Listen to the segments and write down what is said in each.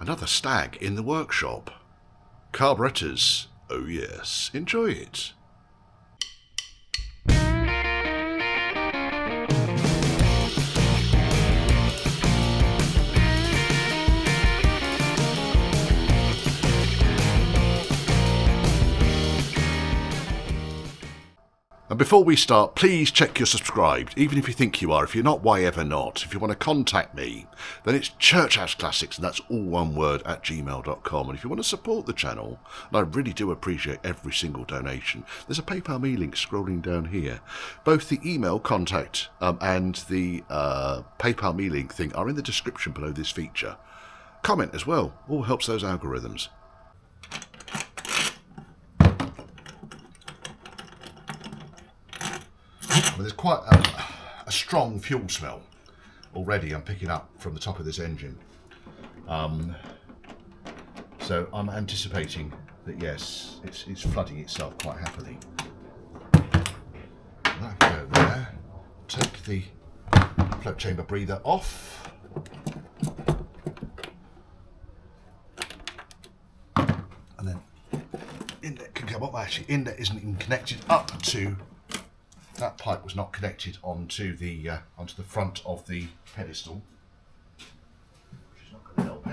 Another Stag in the workshop. Carburettors, oh yes, enjoy it. And before we start, please check you're subscribed, even if you think you are. If you're not, why ever not? If you want to contact me, then it's churchhouseclassics, and that's all one word, @gmail.com. And if you want to support the channel, and I really do appreciate every single donation, there's a PayPal me link scrolling down here. Both the email contact and the PayPal me link thing are in the description below this feature. Comment as well, all helps those algorithms. Well, there's quite a strong fuel smell already I'm picking up from the top of this engine. So I'm anticipating that, yes, it's flooding itself quite happily. That can go there. Take the float chamber breather off. And then inlet can come up. Actually, inlet isn't even connected up to... That pipe was not connected onto the front of the pedestal, which is not going to help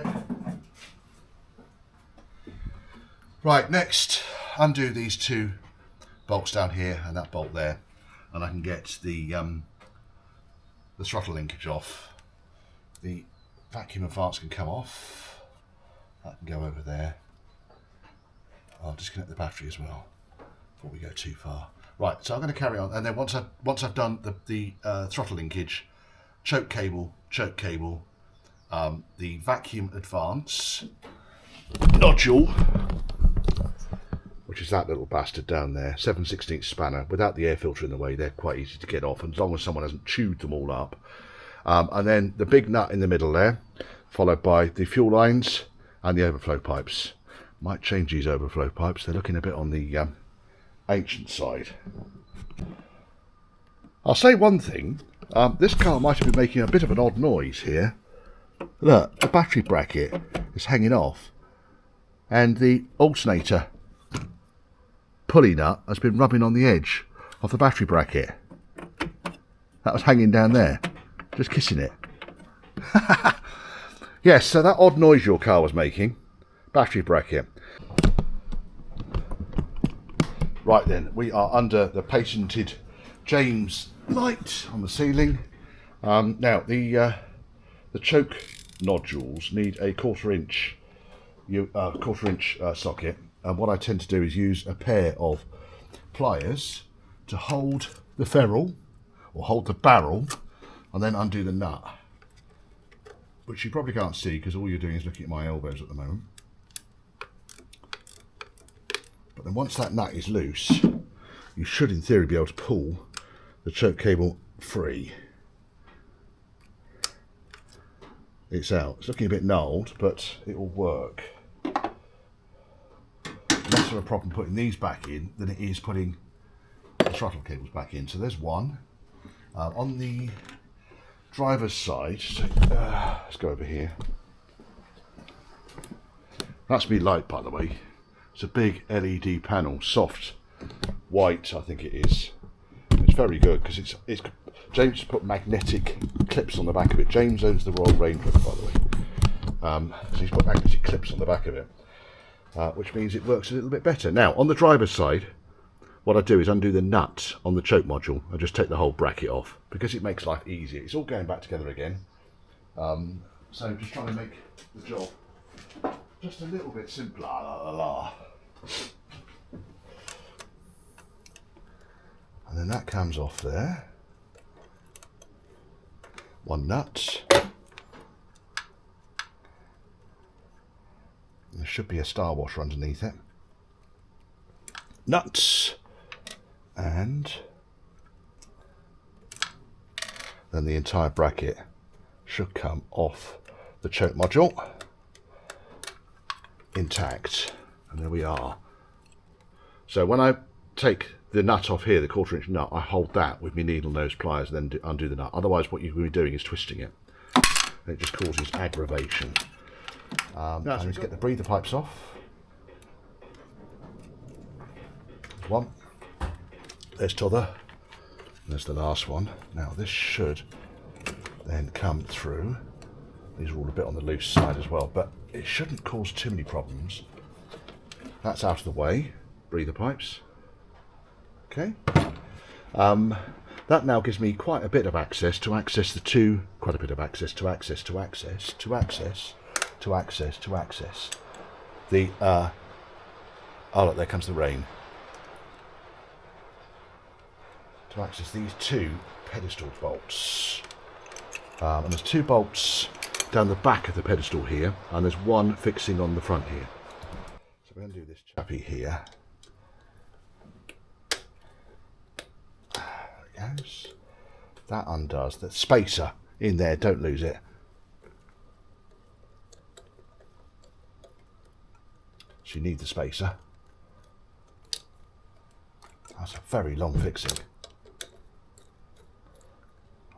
it. Right, next, undo these two bolts down here and that bolt there, and I can get the throttle linkage off. The vacuum advance can come off. That can go over there. I'll disconnect the battery as well before we go too far. Right, so I'm going to carry on, and then once I've done the throttle linkage, choke cable, the vacuum advance nodule, which is that little bastard down there, 7/16 spanner. Without the air filter in the way, they're quite easy to get off, as long as someone hasn't chewed them all up. And then the big nut in the middle there, followed by the fuel lines and the overflow pipes. Might change these overflow pipes. They're looking a bit on the ancient side. I'll say one thing, this car might have been making a bit of an odd noise here. Look, the battery bracket is hanging off and the alternator pulley nut has been rubbing on the edge of the battery bracket. That was hanging down there, just kissing it. Yes, so that odd noise your car was making, battery bracket. Right then, we are under the patented James light on the ceiling. Now the choke nodules need a quarter inch socket, and what I tend to do is use a pair of pliers to hold the ferrule or hold the barrel, and then undo the nut, which you probably can't see because all you're doing is looking at my elbows at the moment. But then once that nut is loose, you should in theory be able to pull the choke cable free. It's out. It's looking a bit gnarled, but it will work. Less of a problem putting these back in than it is putting the throttle cables back in. So there's one. On the driver's side, so, let's go over here. That's me light, by the way. It's a big LED panel, soft white, I think it is. It's very good because it's James put magnetic clips on the back of it. James owns the Royal Range Rover, by the way. So he's put magnetic clips on the back of it, which means it works a little bit better. Now, on the driver's side, what I do is undo the nut on the choke module. I just take the whole bracket off because it makes life easier. It's all going back together again. So just trying to make the job just a little bit simpler. And then that comes off there. One nut. There should be a star washer underneath it. Nuts. And then the entire bracket should come off the choke module intact, and there we are. So when I take the nut off here, the quarter-inch nut, I hold that with my needle nose pliers and then undo the nut. Otherwise what you're going to be doing is twisting it, and it just causes aggravation. I need to get the breather pipes off. There's one. There's t'other. There's the last one. Now this should then come through. These are all a bit on the loose side as well, but it shouldn't cause too many problems. That's out of the way. Breather pipes. Okay. That now gives me quite a bit of access to access the two, quite a bit of access to access to access to access to access to access. The, oh look, there comes the rain. To access these two pedestal bolts. And there's two bolts down the back of the pedestal here, and there's one fixing on the front here. So we're going to do this chappy here. There it goes. That undoes the spacer in there, don't lose it. So you need the spacer. That's a very long fixing. I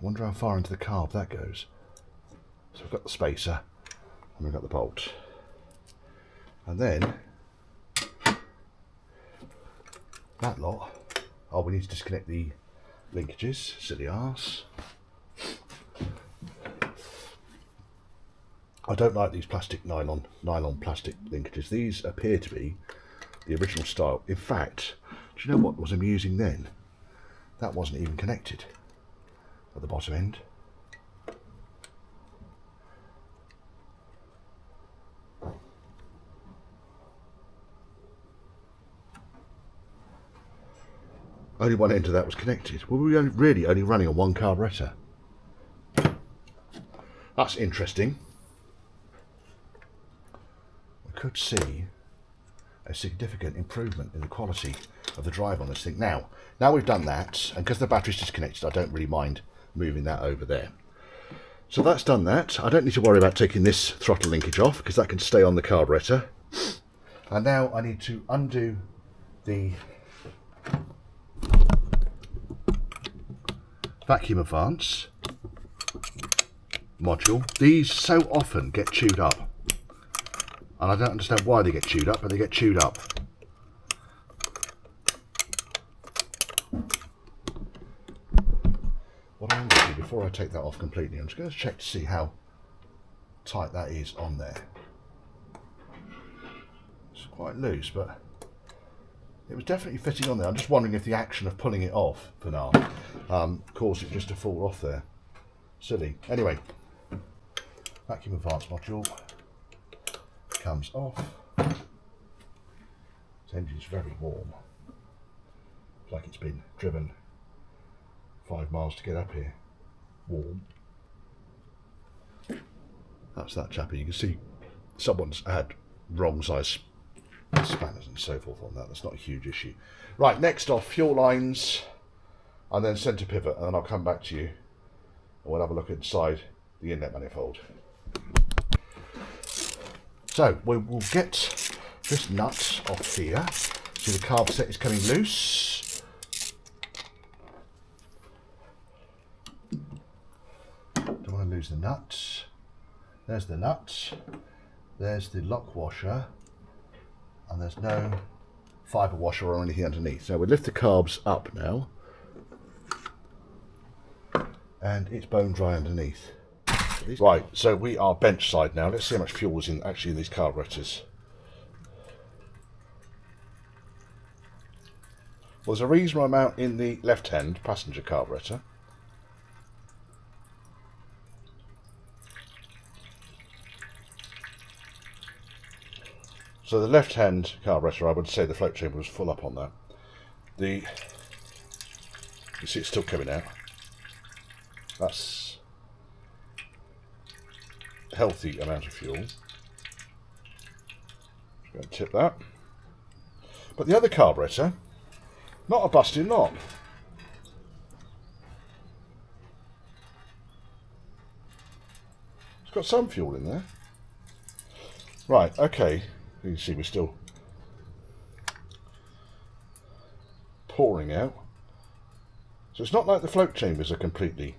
wonder how far into the carb that goes. So we've got the spacer and we've got the bolt. And then that lot, oh, we need to disconnect the linkages, silly arse. I don't like these plastic nylon plastic linkages. These appear to be the original style. In fact, do you know what was amusing then? That wasn't even connected at the bottom end. Only one end of that was connected. Well, we were really only running on one carburetor. That's interesting. We could see a significant improvement in the quality of the drive on this thing. Now we've done that, and because the battery's disconnected, I don't really mind moving that over there. So that's done that. I don't need to worry about taking this throttle linkage off, because that can stay on the carburetor. And now I need to undo the vacuum advance module. These so often get chewed up, and I don't understand why they get chewed up, but they get chewed up. What I'm going to do before I take that off completely, I'm just going to check to see how tight that is on there. It's quite loose, but it was definitely fitting on there. I'm just wondering if the action of pulling it off for now caused it just to fall off there. Silly. Anyway, vacuum advance module comes off. This engine's very warm. It's like it's been driven 5 miles to get up here. Warm. That's that chappy. You can see someone's had wrong size spanners and so forth on that. That's not a huge issue. Right, next off, fuel lines and then centre pivot, and then I'll come back to you and we'll have a look inside the inlet manifold. So we will get this nut off here. See, the carb set is coming loose. Don't want to lose the nut. There's the nut. There's the lock washer. And there's no fibre washer or anything underneath. So we'll lift the carbs up now. And it's bone dry underneath. Right, so we are bench side now. Let's see how much fuel is in actually these carburetors. Well, there's a reasonable amount in the left-hand passenger carburetor. So the left-hand carburetor, I would say the float chamber was full up on that. You see it's still coming out. That's a healthy amount of fuel. Just going to tip that. But the other carburetor, not a busting knob. It's got some fuel in there. Right, okay. You can see we're still pouring out. So it's not like the float chambers are completely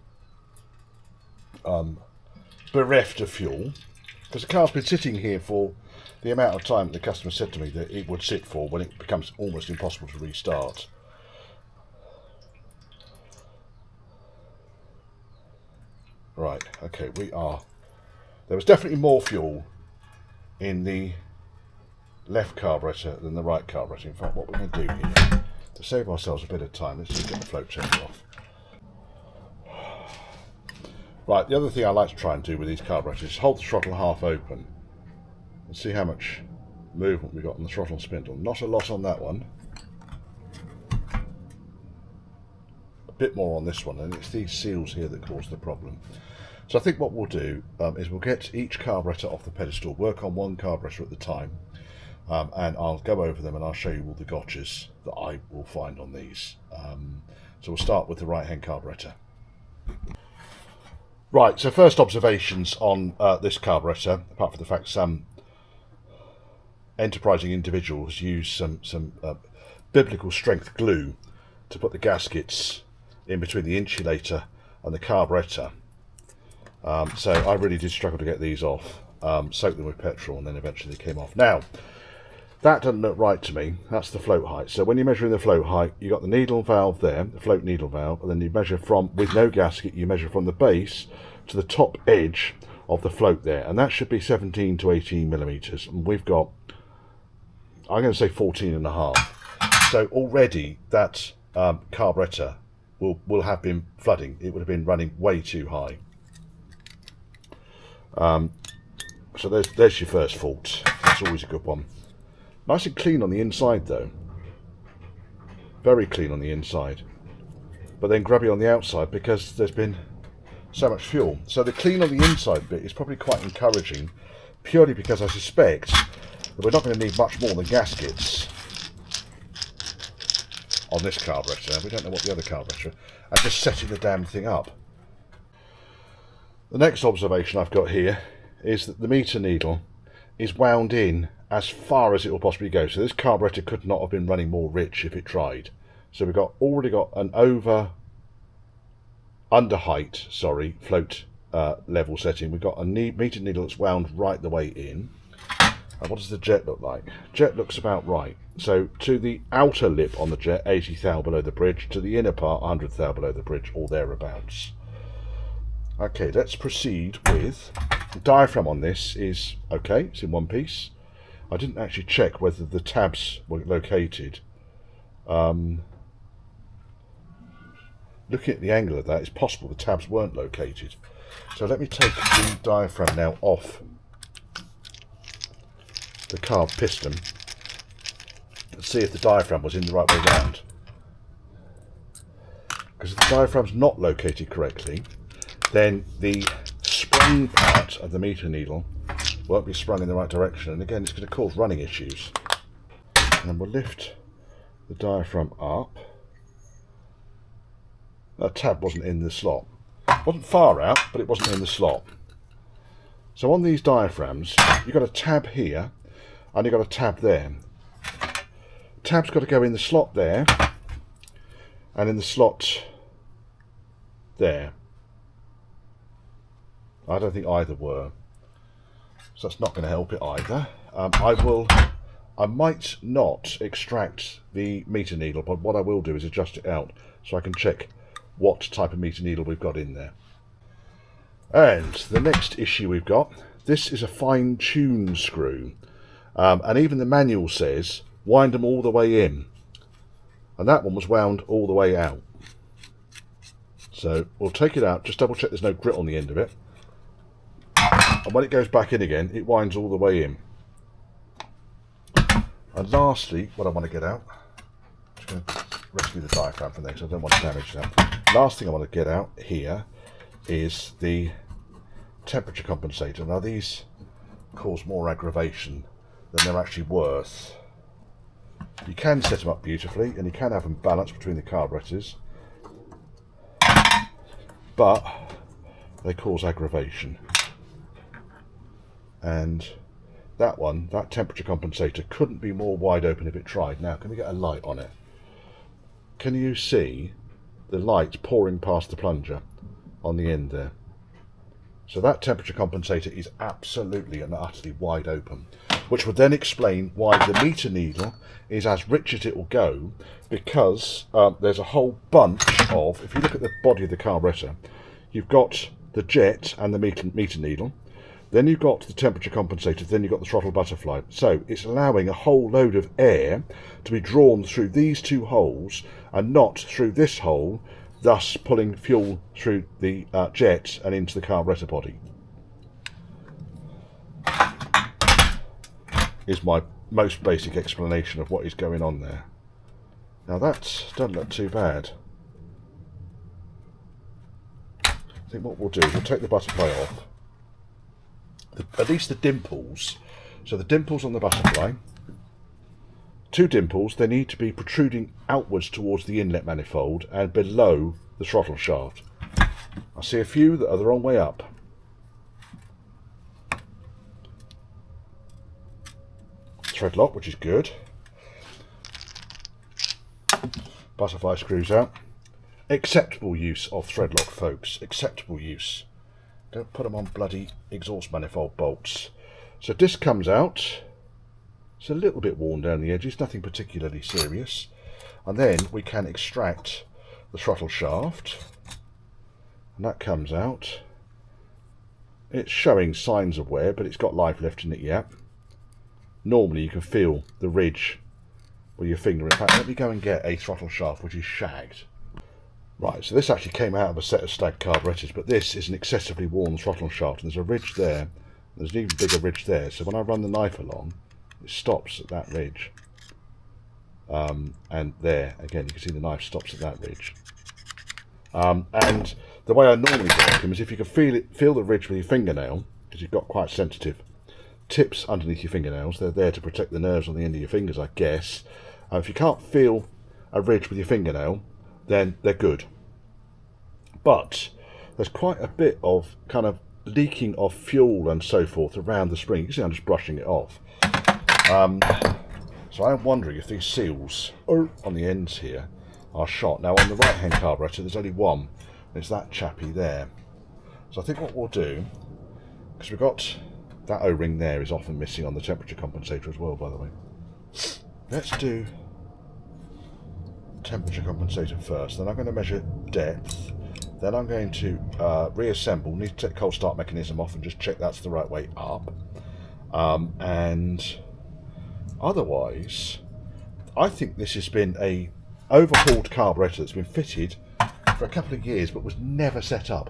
bereft of fuel. because the car's been sitting here for the amount of time that the customer said to me that it would sit for when it becomes almost impossible to restart. Right, okay, there was definitely more fuel in the left carburetor than the right carburetor. In fact, what we're going to do here, to save ourselves a bit of time, let's just get the float turned off. Right, the other thing I like to try and do with these carburetors is hold the throttle half open and see how much movement we've got on the throttle spindle. Not a lot on that one. A bit more on this one, and it's these seals here that cause the problem. So I think what we'll do is we'll get each carburetor off the pedestal, work on one carburetor at the time, and I'll go over them and I'll show you all the gotchas that I will find on these. So we'll start with the right hand carburetor. Right, so first observations on this carburetor, apart from the fact some enterprising individuals use some biblical strength glue to put the gaskets in between the insulator and the carburetor. So I really did struggle to get these off, soaked them with petrol, and then eventually they came off. Now, that doesn't look right to me. That's the float height. So when you're measuring the float height, you've got the needle valve there, the float needle valve, and then you measure from, with no gasket, you measure from the base to the top edge of the float there, and that should be 17 to 18 millimeters. And we've got, I'm going to say 14 and a half. So already that carburetor will have been flooding. It would have been running way too high. So there's your first fault. That's always a good one. Nice and clean on the inside though. Very clean on the inside. But then grubby on the outside because there's been so much fuel. So the clean on the inside bit is probably quite encouraging, purely because I suspect that we're not going to need much more than gaskets on this carburetor. We don't know what the other carburetor, and just setting the damn thing up. The next observation I've got here is that the meter needle is wound in as far as it will possibly go. So this carburetor could not have been running more rich if it tried. So we've already got an under height float level setting. We've got a meter needle that's wound right the way in. And what does the jet look like? Jet looks about right. So to the outer lip on the jet, 80 thou below the bridge. To the inner part, 100 thou below the bridge, or thereabouts. Okay, let's proceed with the diaphragm on this is okay, it's in one piece. I didn't actually check whether the tabs were located. Looking at the angle of that, it's possible the tabs weren't located. So let me take the diaphragm now off the carb piston and see if the diaphragm was in the right way round. Because if the diaphragm's not located correctly, then the sprung part of the meter needle won't be sprung in the right direction, and again it's going to cause running issues. And then we'll lift the diaphragm up. That tab wasn't in the slot. It wasn't far out, but it wasn't in the slot. So on these diaphragms, you've got a tab here, and you've got a tab there. Tab's got to go in the slot there, and in the slot there. I don't think either were, so that's not going to help it either. I might not extract the meter needle, but what I will do is adjust it out so I can check what type of meter needle we've got in there. And the next issue we've got, this is a fine tune screw, and even the manual says wind them all the way in, and that one was wound all the way out. So we'll take it out, just double check there's no grit on the end of it. And when it goes back in again, it winds all the way in. And lastly, what I want to get out, I'm just going to rescue the diaphragm from there because I don't want to damage that. Last thing I want to get out here is the temperature compensator. Now these cause more aggravation than they're actually worth. You can set them up beautifully and you can have them balanced between the carburetors, but they cause aggravation. And that one, that temperature compensator, couldn't be more wide open if it tried. Now, can we get a light on it? Can you see the light pouring past the plunger on the end there? So that temperature compensator is absolutely and utterly wide open, which would then explain why the meter needle is as rich as it will go, because there's a whole bunch of, if you look at the body of the carburetor, you've got the jet and the meter needle, then you've got the temperature compensator, then you've got the throttle butterfly. So it's allowing a whole load of air to be drawn through these two holes and not through this hole, thus pulling fuel through the jet and into the carburetor body. Is my most basic explanation of what is going on there. Now that doesn't look too bad. I think what we'll do is we'll take the butterfly off. At least the dimples. So the dimples on the butterfly, two dimples, they need to be protruding outwards towards the inlet manifold and below the throttle shaft. I see a few that are the wrong way up. Thread lock, which is good. Butterfly screws out. Acceptable use of thread lock, folks. Acceptable use. Don't put them on bloody exhaust manifold bolts. So disc comes out. It's a little bit worn down the edges, nothing particularly serious. And then we can extract the throttle shaft. And that comes out. It's showing signs of wear, but it's got life left in it yet. Normally you can feel the ridge with your finger. In fact, let me go and get a throttle shaft which is shagged. Right, so this actually came out of a set of Stag carburetors, but this is an excessively worn throttle shaft, and there's a ridge there, there's an even bigger ridge there, so when I run the knife along, it stops at that ridge. And there, again, you can see the knife stops at that ridge. And the way I normally work them is if you can feel the ridge with your fingernail, because you've got quite sensitive tips underneath your fingernails, they're there to protect the nerves on the end of your fingers, I guess. If you can't feel a ridge with your fingernail, then they're good. But there's quite a bit of kind of leaking of fuel and so forth around the spring. You can see I'm just brushing it off. So I'm wondering if these seals on the ends here are shot. Now on the right hand carburetor there's only one. There's that chappy there. So I think what we'll do, because we've got that O-ring there is often missing on the temperature compensator as well, by the way. Let's do temperature compensator first, then I'm going to measure depth, then I'm going to reassemble. Need to take the cold start mechanism off and just check that's the right way up, and otherwise I think this has been a overhauled carburetor that's been fitted for a couple of years but was never set up.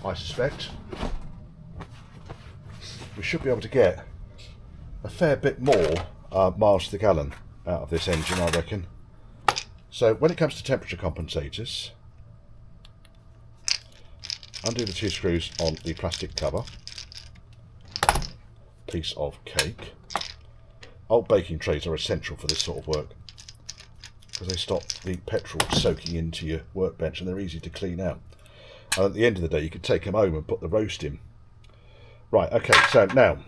I suspect we should be able to get a fair bit more miles to the gallon out of this engine, I reckon. So when it comes to temperature compensators, undo the two screws on the plastic cover. Piece of cake. Old baking trays are essential for this sort of work because they stop the petrol soaking into your workbench and they're easy to clean out. And at the end of the day you can take them home and put the roast in. Right, okay, so now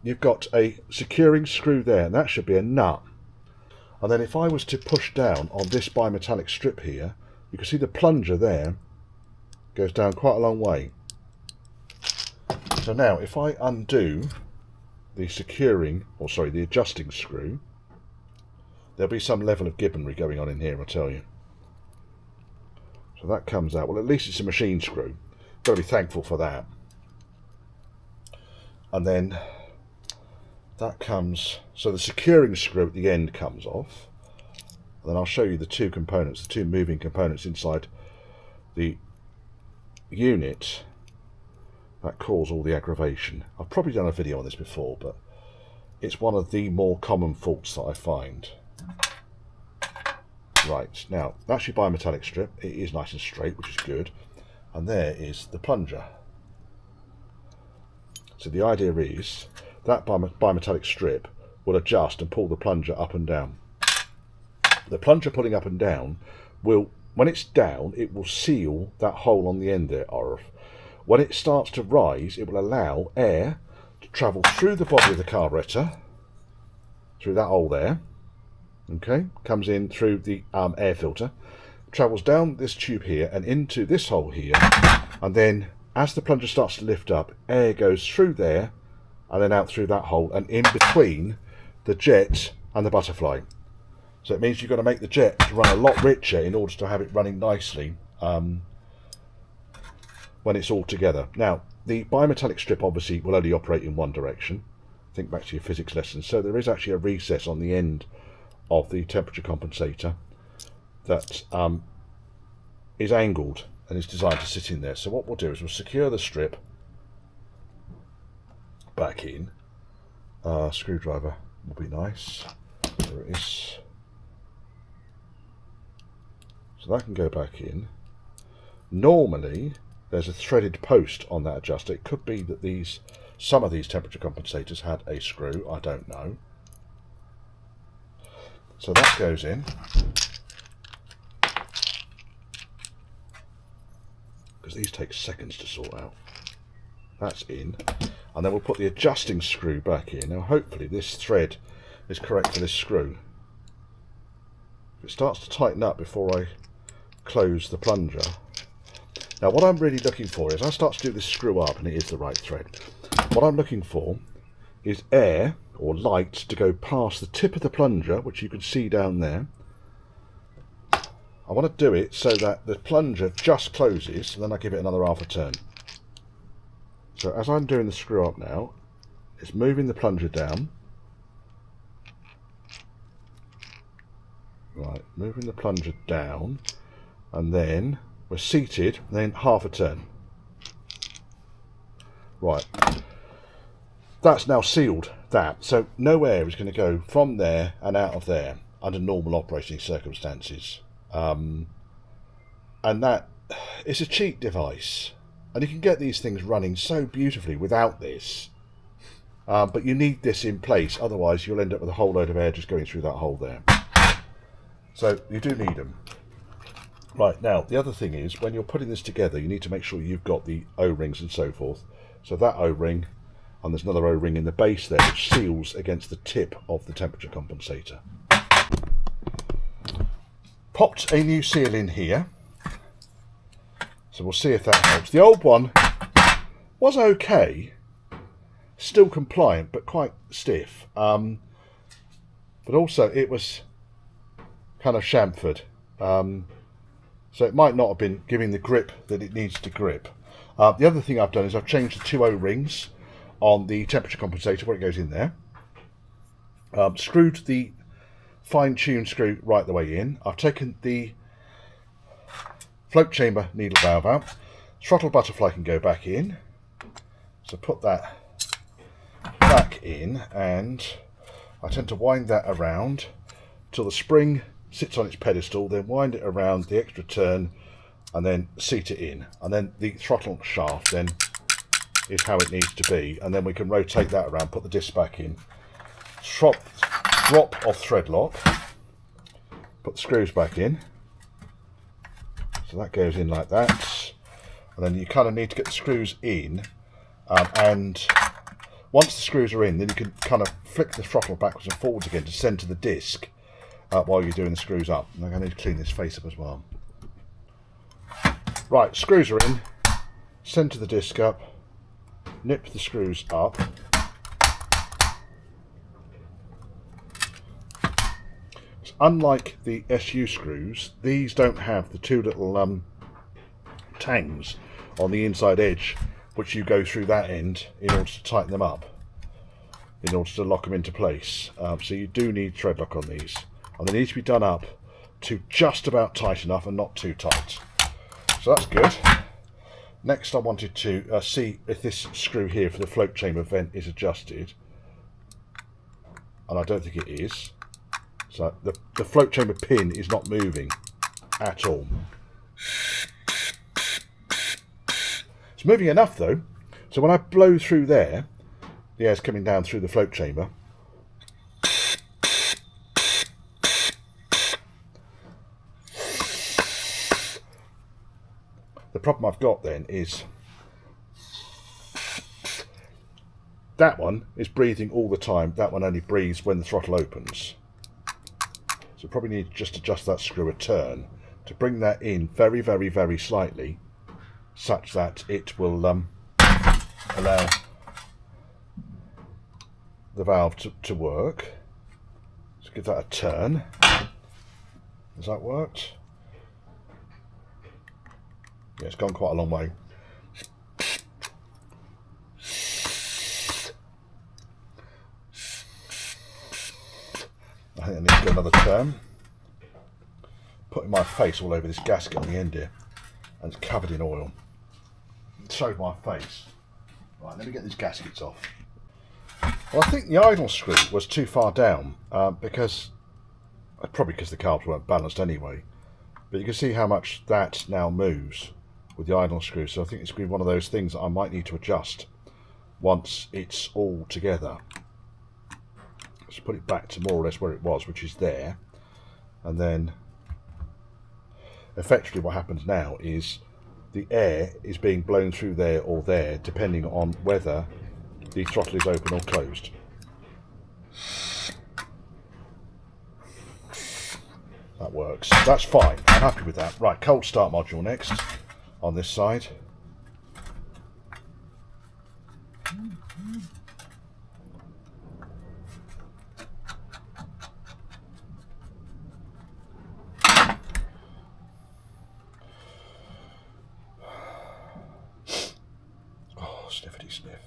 you've got a securing screw there, and that should be a nut. And then if I was to push down on this bimetallic strip here, you can see the plunger there goes down quite a long way. So now if I undo the securing, or sorry, the adjusting screw, there'll be some level of gibbonry going on in here, I'll tell you. So that comes out. Well, at least it's a machine screw. Got to be thankful for that. And then that comes, so the securing screw at the end comes off. And then I'll show you the two components, the two moving components inside the unit that cause all the aggravation. I've probably done a video on this before, but it's one of the more common faults that I find. Right, now that's your bimetallic strip. It is nice and straight, which is good. And there is the plunger. So the idea is that bimetallic strip will adjust and pull the plunger up and down. The plunger pulling up and down will, when it's down, it will seal that hole on the end there, When it starts to rise, it will allow air to travel through the body of the carburetor, through that hole there, okay, comes in through the air filter, travels down this tube here and into this hole here, and then as the plunger starts to lift up, air goes through there and then out through that hole and in between the jet and the butterfly. So it means you've got to make the jet run a lot richer in order to have it running nicely when it's all together. Now, the bimetallic strip obviously will only operate in one direction. Think back to your physics lessons. So there is actually a recess on the end of the temperature compensator that is angled and is designed to sit in there. So what we'll do is we'll secure the strip back in. Screwdriver will be nice. There it is. So that can go back in. Normally there's a threaded post on that adjuster. It could be that some of these temperature compensators had a screw, I don't know. So that goes in. Because these take seconds to sort out. That's in. And then we'll put the adjusting screw back in. Now hopefully this thread is correct for this screw. If it starts to tighten up before I close the plunger. Now what I'm really looking for is, I start to do this screw up and it is the right thread. What I'm looking for is air or light to go past the tip of the plunger, which you can see down there. I want to do it so that the plunger just closes and then I give it another half a turn. So as I'm doing the screw up now, it's moving the plunger down. Right, moving the plunger down, and then we're seated, and then half a turn. Right, that's now sealed that, so no air is going to go from there and out of there under normal operating circumstances. And that is a cheap device, and you can get these things running so beautifully without this, but you need this in place, otherwise you'll end up with a whole load of air just going through that hole there. So you do need them. Right, now the other thing is, when you're putting this together, you need to make sure you've got the O-rings and so forth. So that O-ring, and there's another O-ring in the base there which seals against the tip of the temperature compensator. Popped a new seal in here, so we'll see if that helps. The old one was okay, still compliant but quite stiff, but also it was kind of chamfered, so it might not have been giving the grip that it needs to grip. The other thing I've done is I've changed the two O-rings on the temperature compensator where it goes in there, screwed the fine-tuned screw right the way in. I've taken the float chamber needle valve out. Throttle butterfly can go back in, so put that back in, and I tend to wind that around till the spring sits on its pedestal, then wind it around the extra turn and then seat it in, and then the throttle shaft then is how it needs to be, and then we can rotate that around, put the disc back in, drop off thread lock, put the screws back in, so that goes in like that, and then you kind of need to get the screws in, and once the screws are in, then you can kind of flick the throttle backwards and forwards again to centre the disc while you're doing the screws up. And I'm going to need to clean this face up as well. Right, screws are in, centre the disc up, nip the screws up, unlike the SU screws, these don't have the two little tangs on the inside edge which you go through that end in order to tighten them up, in order to lock them into place. So you do need thread lock on these, and they need to be done up to just about tight enough and not too tight. So that's good. Next I wanted to see if this screw here for the float chamber vent is adjusted, and I don't think it is. So the float chamber pin is not moving at all. It's moving enough though, so when I blow through there, the air's coming down through the float chamber. The problem I've got then is that one is breathing all the time, that one only breathes when the throttle opens. So probably need to just adjust that screw a turn to bring that in very, very, very slightly such that it will allow the valve to work. Let's give that a turn. Has that worked? Yeah, it's gone quite a long way. I think I need to do another turn. Putting my face all over this gasket on the end here, and it's covered in oil. It showed my face. Right, let me get these gaskets off. Well, I think the idle screw was too far down, because probably because the carbs weren't balanced anyway. But you can see how much that now moves with the idle screw. So I think it's going to be one of those things that I might need to adjust once it's all together. Let's put it back to more or less where it was, which is there. And then effectively what happens now is the air is being blown through there or there, depending on whether the throttle is open or closed. That works. That's fine. I'm happy with that. Right, cold start module next on this side. Oh, sniffity sniff.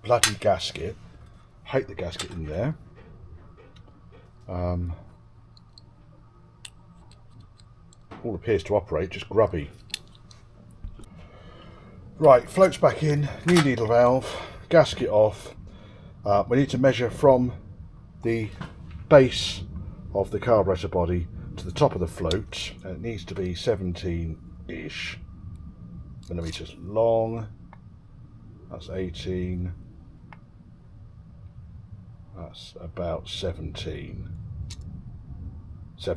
Bloody gasket. Hate the gasket in there. All appears to operate, just grubby. Right, floats back in, new needle valve, gasket off. We need to measure from the base of the carburetor body to the top of the float, and it needs to be 17-ish millimeters long. That's 18. That's about 17. So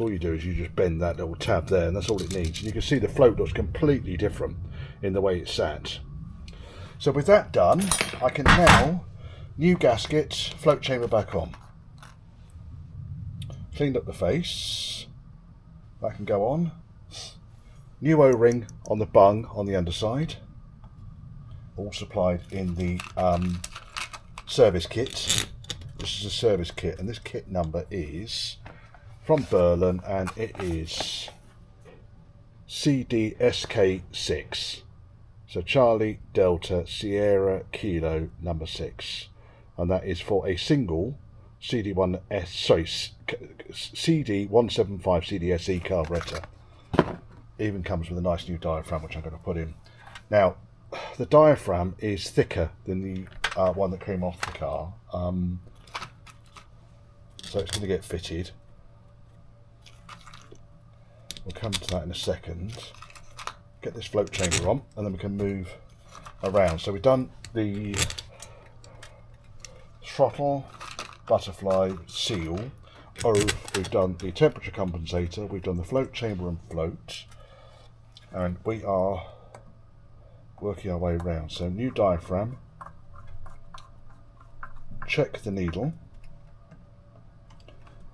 all you do is you just bend that little tab there, and that's all it needs. And you can see the float looks completely different in the way it's sat. So with that done, I can now, new gasket, float chamber back on. Cleaned up the face. That can go on. New O-ring on the bung on the underside. All supplied in the service kit. This is a service kit, and this kit number is from Burlen, and it is CDSK6. So Charlie Delta Sierra Kilo number 6, and that is for a single CD175 CDSE carburetor. Even comes with a nice new diaphragm, which I'm going to put in. Now, the diaphragm is thicker than the one that came off the car, so it's going to get fitted. We'll come to that in a second. Get this float chamber on, and then we can move around. So we've done the throttle, butterfly, seal, we've done the temperature compensator, we've done the float chamber and float, and we are working our way around. So new diaphragm, check the needle,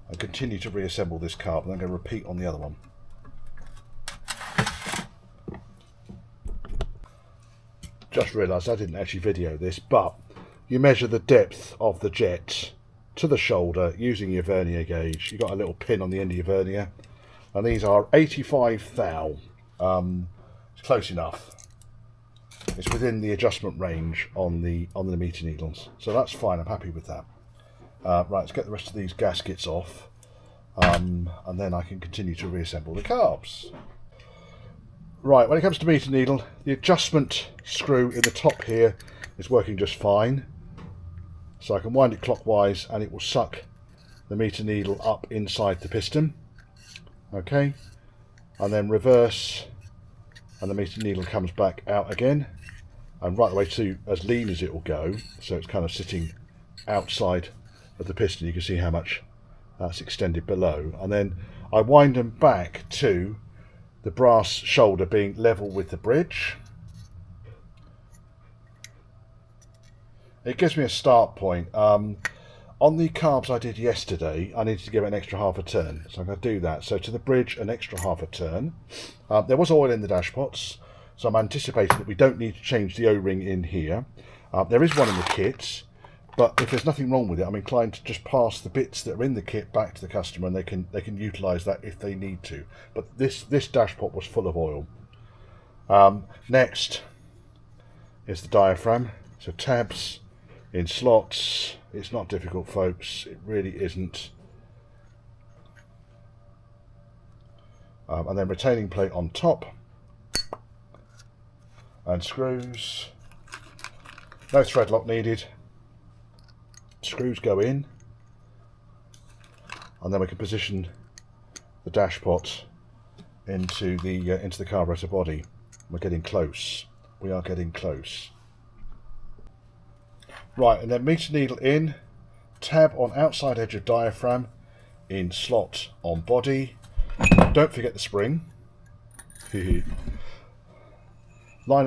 and continue to reassemble this carb, and I'm going to repeat on the other one. Just realised I didn't actually video this, but you measure the depth of the jet to the shoulder using your vernier gauge. You've got a little pin on the end of your vernier, and these are 85 thou. It's close enough. It's within the adjustment range on the meter needles, so that's fine. I'm happy with that. Right, let's get the rest of these gaskets off, and then I can continue to reassemble the carbs. Right, when it comes to meter needle, the adjustment screw in the top here is working just fine. So I can wind it clockwise and it will suck the meter needle up inside the piston. Okay, and then reverse, and the meter needle comes back out again, and right the way to as lean as it will go, so it's kind of sitting outside of the piston. You can see how much that's extended below, and then I wind them back to the brass shoulder being level with the bridge, it gives me a start point. On the carbs I did yesterday, I needed to give it an extra half a turn, so I'm going to do that. So to the bridge, an extra half a turn. There was oil in the dashpots, so I'm anticipating that we don't need to change the O-ring in here. There is one in the kit, but if there's nothing wrong with it, I'm inclined to just pass the bits that are in the kit back to the customer, and they can utilise that if they need to. But this dashpot was full of oil. Next is the diaphragm. So tabs in slots. It's not difficult, folks. It really isn't. And then retaining plate on top. And screws. No thread lock needed. Screws go in. And then we can position the dashpot into the carburetor body. We're getting close. We are getting close. Right, and then meter needle in, tab on outside edge of diaphragm, in slot on body. Don't forget the spring. Line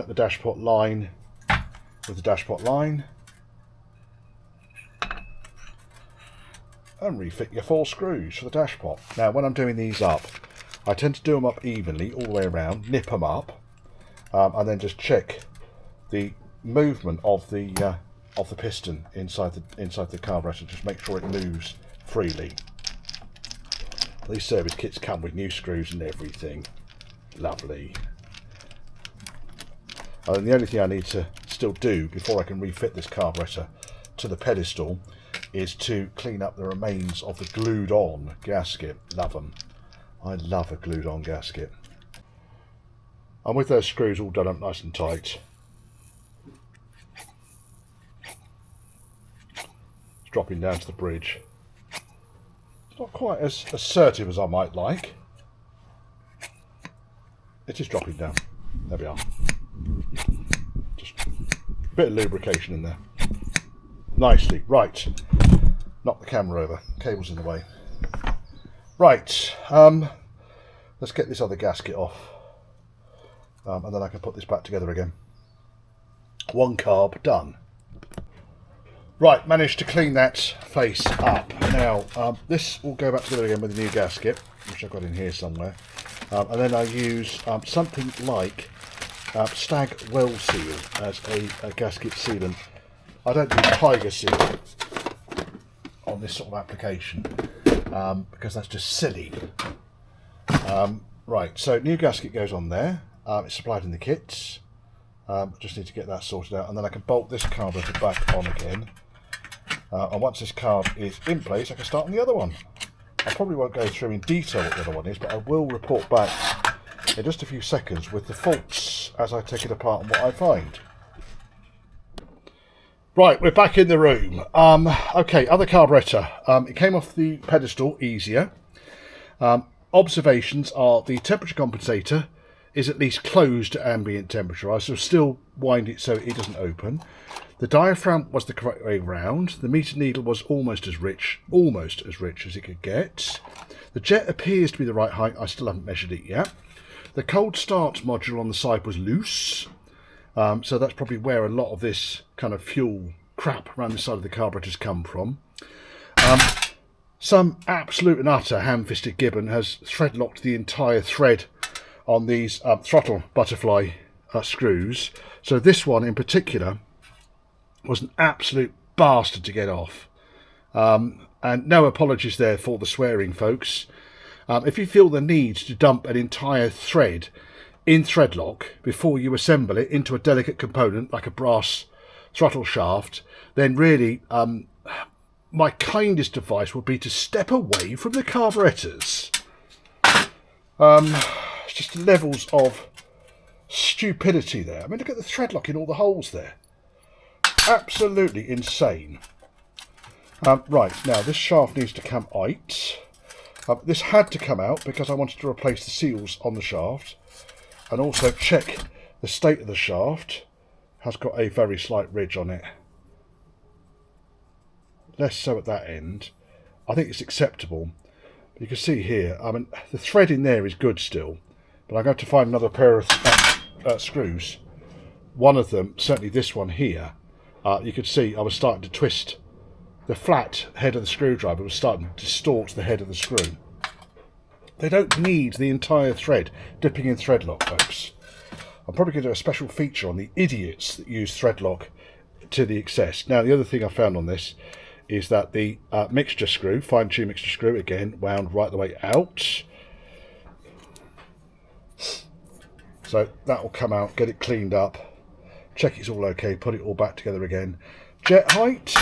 up the dashpot line with the dashpot line. And refit your 4 screws for the dashpot. Now, when I'm doing these up, I tend to do them up evenly all the way around, nip them up, and then just check the movement of the piston inside the carburetor. Just make sure it moves freely. These service kits come with new screws and everything. Lovely. And the only thing I need to still do before I can refit this carburetor to the pedestal is to clean up the remains of the glued on gasket. Love them. I love a glued on gasket. And with those screws all done up nice and tight, it's dropping down to the bridge. It's not quite as assertive as I might like. It is dropping down. There we are. Just a bit of lubrication in there. Nicely. Right. Knock the camera over. Cable's in the way. Right. Let's get this other gasket off. And then I can put this back together again. 1 carb done. Right, managed to clean that face up. Now, this will go back together again with the new gasket, which I've got in here somewhere. And then I use something like Stag Well Seal as a gasket sealant. I don't do Tiger Seal on this sort of application because that's just silly. Right, so new gasket goes on there. It's supplied in the kits. Just need to get that sorted out, and then I can bolt this carburetor back on again. And once this carb is in place, I can start on the other one. I probably won't go through in detail what the other one is, but I will report back in just a few seconds with the faults as I take it apart and what I find. Right, we're back in the room. Okay, other carburetor. It came off the pedestal easier. Observations are the temperature compensator is at least closed to ambient temperature. I shall still wind it so it doesn't open. The diaphragm was the correct way round. The meter needle was almost as rich as it could get. The jet appears to be the right height. I still haven't measured it yet. The cold start module on the side was loose. So that's probably where a lot of this kind of fuel crap around the side of the carburetors come from. Some absolute and utter ham-fisted gibbon has thread-locked the entire thread on these throttle butterfly screws. So this one in particular was an absolute bastard to get off. And no apologies there for the swearing, folks. If you feel the need to dump an entire thread in thread lock before you assemble it into a delicate component like a brass throttle shaft, then really my kindest advice would be to step away from the carburetors. Just levels of stupidity there. I mean, look at the thread lock in all the holes there. Absolutely insane. Right, now this shaft needs to come out. This had to come out because I wanted to replace the seals on the shaft and also check the state of the shaft. Has got a very slight ridge on it. Less so at that end. I think it's acceptable. You can see here, I mean, the thread in there is good still, but I'm going to find another pair of screws. One of them, certainly this one here, you could see I was starting to twist. The flat head of the screwdriver was starting to distort the head of the screw. They don't need the entire thread dipping in thread lock, folks. I'm probably going to do a special feature on the idiots that use thread lock to the excess. Now, the other thing I found on this is that the mixture screw, fine-tune mixture screw, again, wound right the way out. So that will come out, get it cleaned up, check it's all okay, put it all back together again. Jet height.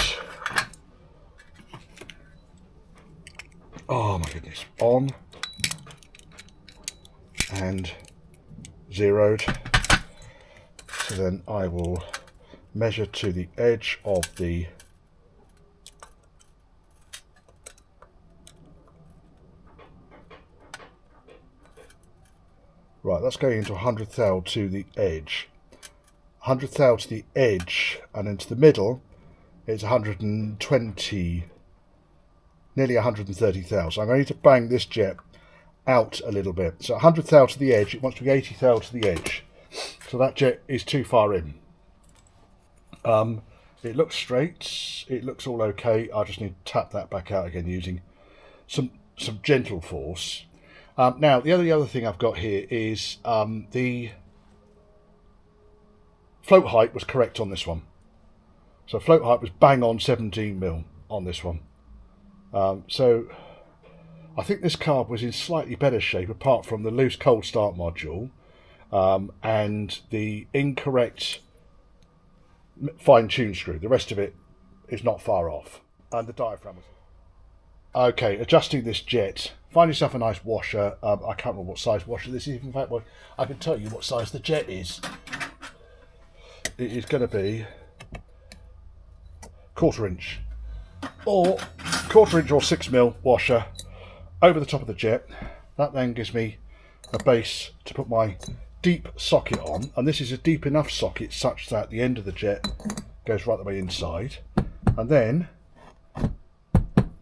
Oh my goodness. On. And zeroed. So then I will measure to the edge of the right, that's going into 100th thou to the edge. 100th thou to the edge, and into the middle it's 120, nearly 130 thou. So I'm going to bang this jet out a little bit. So 100th thou to the edge, it wants to be 80th thou to the edge. So that jet is too far in. It looks straight, it looks all okay. I just need to tap that back out again using some gentle force. Now, the other thing I've got here is the float height was correct on this one. So float height was bang on 17mm on this one. So I think this carb was in slightly better shape, apart from the loose cold start module and the incorrect fine-tune screw. The rest of it is not far off. And the diaphragm was... Okay, adjusting this jet. Find yourself a nice washer. I can't remember what size washer this is. In fact, I can tell you what size the jet is. It is going to be 1/4 inch or 6mm washer over the top of the jet. That then gives me a base to put my deep socket on, and this is a deep enough socket such that the end of the jet goes right the way inside. And then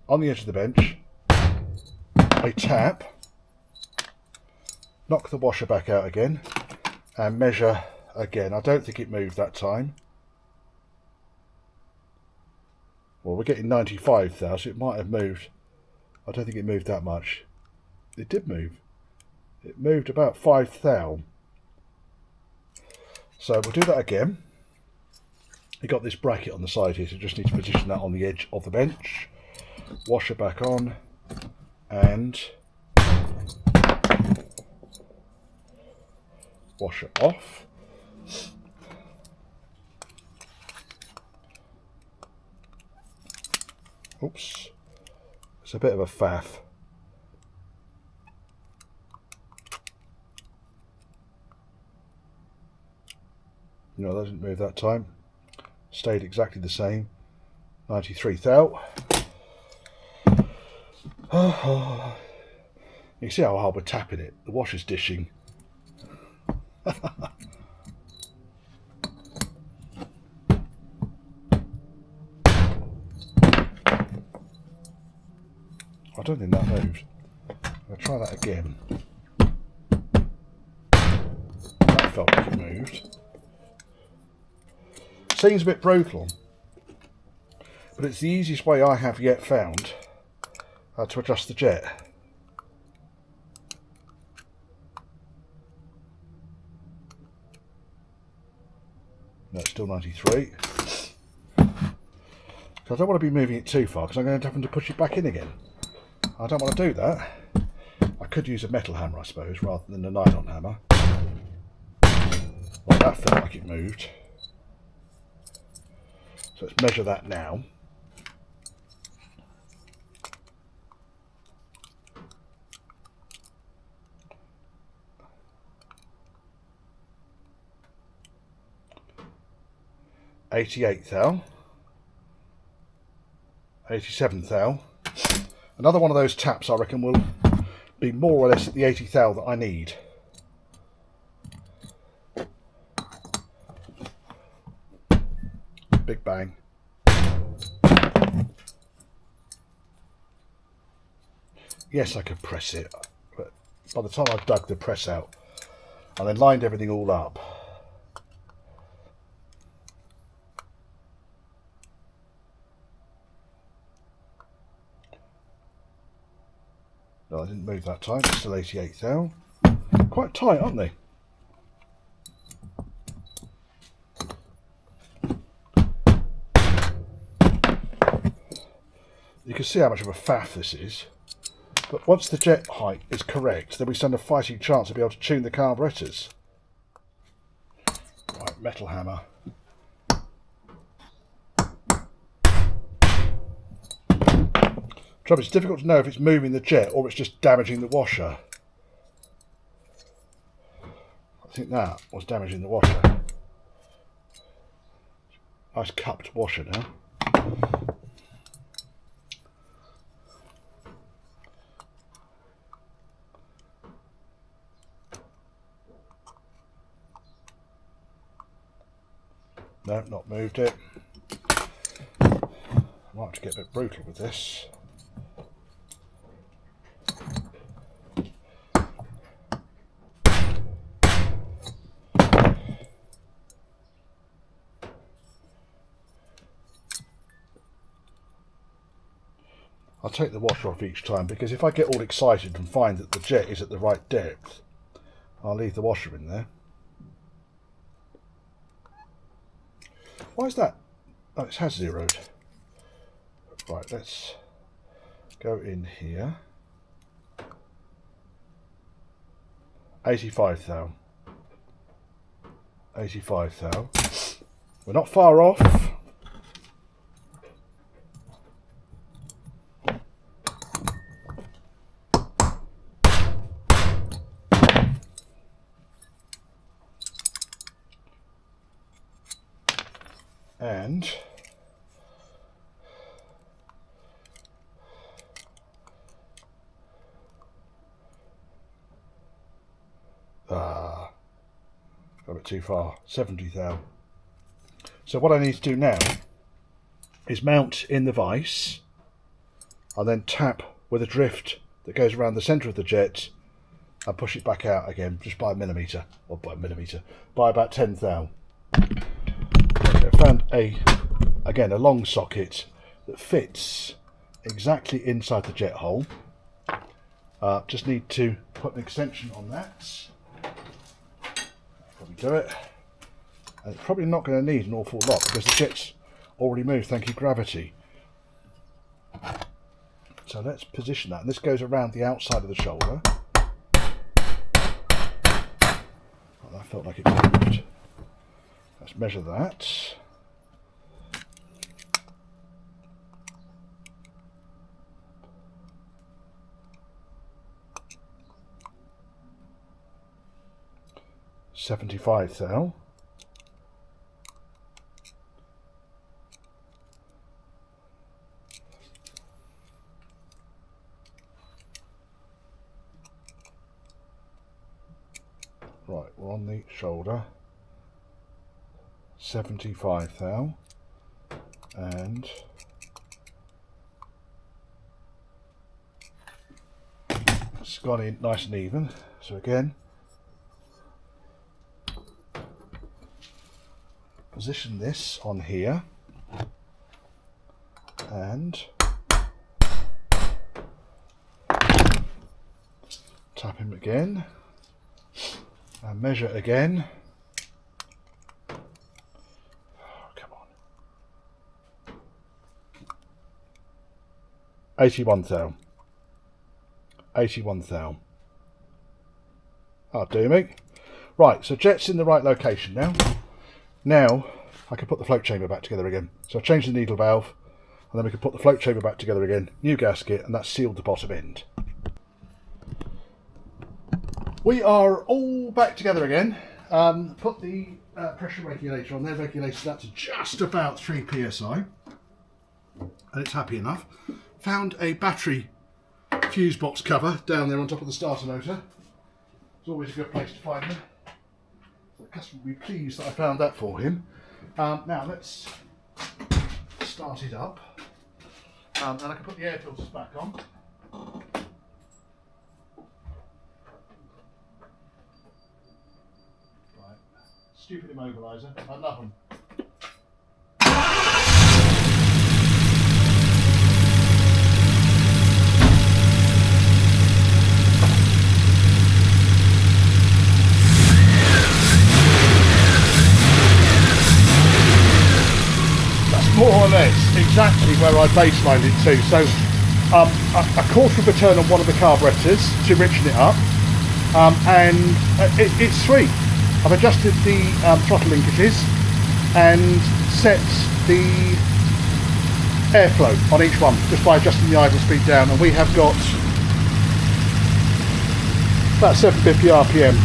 on the edge of the bench, a tap, knock the washer back out again, and measure again. I don't think it moved that time. Well, we're getting 95 thou, so it might have moved. I don't think it moved that much. It did move. It moved about 5 thou. So we'll do that again. You got this bracket on the side here, so you just need to position that on the edge of the bench. Washer back on, and washer off. Oops, it's a bit of a faff. No, that didn't move that time. Stayed exactly the same. 93 thou. You see how hard we're tapping it. The washer's dishing. I don't think that moved. I'll try that again. That felt like it moved. Seems a bit brutal, but it's the easiest way I have yet found to adjust the jet. No, it's still 93. So I don't want to be moving it too far because I'm going to have to push it back in again. I don't want to do that. I could use a metal hammer, I suppose, rather than a nylon hammer. Well, that felt like it moved. So let's measure that now. $88 thou, 87 thou. Another one of those taps I reckon will be more or less at the 80 thou that I need. Big bang. Yes, I could press it, but by the time I've dug the press out and then lined everything all up, Well, I didn't move that time. It's still 88 thou. Quite tight, aren't they? You can see how much of a faff this is. But once the jet height is correct, then we stand a fighting chance to be able to tune the carburetors. Right, metal hammer. Trouble, it's difficult to know if it's moving the jet or it's just damaging the washer. I think that was damaging the washer. Nice cupped washer now. No, not moved it. I might have to get a bit brutal with this. I'll take the washer off each time, because if I get all excited and find that the jet is at the right depth, I'll leave the washer in there. Why is that? Oh, it has zeroed. Right, let's go in here. 85 thou. 85 thou. We're not far off. And got a bit too far, 70 thou. So what I need to do now is mount in the vise and then tap with a drift that goes around the centre of the jet and push it back out again just by a millimetre, or by about 10 thou. I found again a long socket that fits exactly inside the jet hole. Just need to put an extension on that. Probably do it. And it's probably not going to need an awful lot because the jet's already moved, thank you gravity. So let's position that, and this goes around the outside of the shoulder. Oh, that felt like it moved. Let's measure that. $75 thou. Right, we're on the shoulder. 75 thou, and it's gone in nice and even. So again, position this on here and tap him again and measure again. 81 thou. 81 thou. That'll do me. Right, so jet's in the right location now. Now I can put the float chamber back together again. So I changed the needle valve, and then we can put the float chamber back together again. New gasket, and that's sealed the bottom end. We are all back together again. Put the pressure regulator on there, regulated that to just about 3 psi, and it's happy enough. Found a battery fuse box cover down there on top of the starter motor. It's always a good place to find them. The customer will be pleased that I found that for him. Now let's start it up, and I can put the air filters back on. Right, stupid immobiliser, I love them. exactly where I baselined it to. So a quarter of a turn on one of the carburetors to richen it up, and it's sweet. I've adjusted the throttle linkages and set the airflow on each one just by adjusting the idle speed down, and we have got about 750 RPM.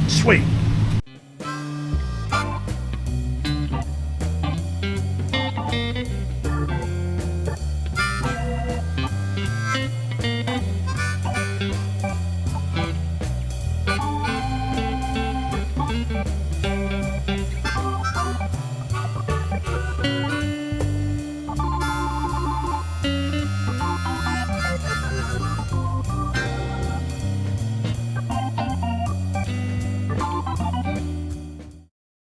Sweet.